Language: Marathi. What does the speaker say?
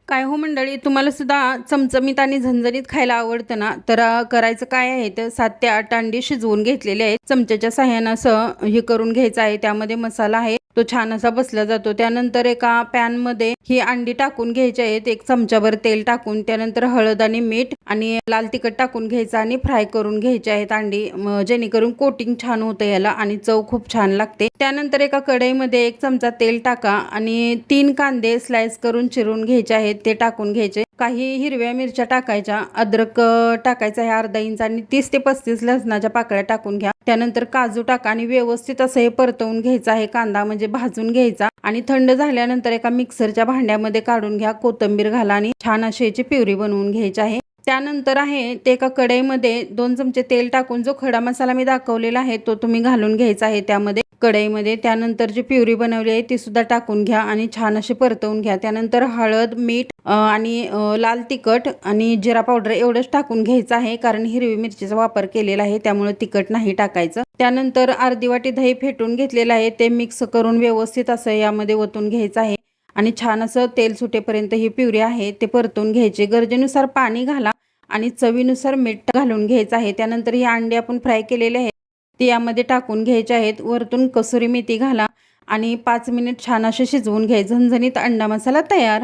काय हो मंडळी, तुम्हाला सुद्धा चमचमीत आणि झणझणीत खायला आवडतं ना? तर करायचं काय आहे, तर 7 ते 8 अंडी शिजवून घेतलेले आहेत. चमच्याच्या साहाय्यानं असं हे करून घ्यायचं आहे. त्यामध्ये मसाला आहे तो छान असा बसला जातो. त्यानंतर एका पॅन मध्ये ही अंडी टाकून घ्यायची आहेत. 1 चमचाभर तेल टाकून त्यानंतर हळद आणि मीठ आणि लाल तिखट टाकून घ्यायचं आणि फ्राय करून घ्यायचे आहेत अंडी, जेणेकरून कोटिंग छान होतं याला आणि चव खूप छान लागते. त्यानंतर एका कढईमध्ये 1 चमचा तेल टाका आणि 3 कांदे स्लाइस करून चिरून घ्यायचे आहेत, ते टाकून घ्यायचे. काही हिरव्या मिरच्या टाकायच्या, अद्रक टाकायचा आहे अर्धा इंच आणि 30 ते 35 लसणाच्या पाकळ्या टाकून घ्या. त्यानंतर काजू टाका आणि व्यवस्थित असं हे परतवून घ्यायचं आहे. कांदा म्हणजे भाजून घ्यायचा आणि थंड झाल्यानंतर एका मिक्सरच्या भांड्यामध्ये काढून घ्या. कोथिंबीर घाला आणि छान अशी याची प्युरी बनवून घ्यायची आहे. त्यानंतर आहे ते एका कढईमध्ये 2 चमचे तेल टाकून जो खडा मसाला मी दाखवलेला आहे तो तुम्ही घालून घ्यायचा आहे त्यामध्ये कढईमध्ये. त्यानंतर जी प्युरी बनवली आहे ती सुद्धा टाकून घ्या आणि छान अशी परतवून घ्या. त्यानंतर हळद, मीठ आणि लाल तिखट आणि जिरा पावडर एवढंच टाकून घ्यायचं आहे, कारण हिरवी मिरचीचा वापर केलेला आहे त्यामुळे तिखट नाही टाकायचं. त्यानंतर अर्धी वाटी दही फेटून घेतलेलं आहे, ते मिक्स करून व्यवस्थित असं यामध्ये ओतून घ्यायचं आहे आणि छान असं तेल सुटेपर्यंत ही प्युरी आहे ते परतून घ्यायची. गरजेनुसार पाणी घाला आणि चवीनुसार मीठ घालून घ्यायचं आहे. त्यानंतर ही अंडी आपण फ्राय केलेले आहेत ती यामध्ये टाकून घ्यायचे आहेत. वरतून कसुरी मेथी घाला आणि 5 मिनिट छान असे शिजवून घ्यायचं. झणझणीत अंडा मसाला तयार.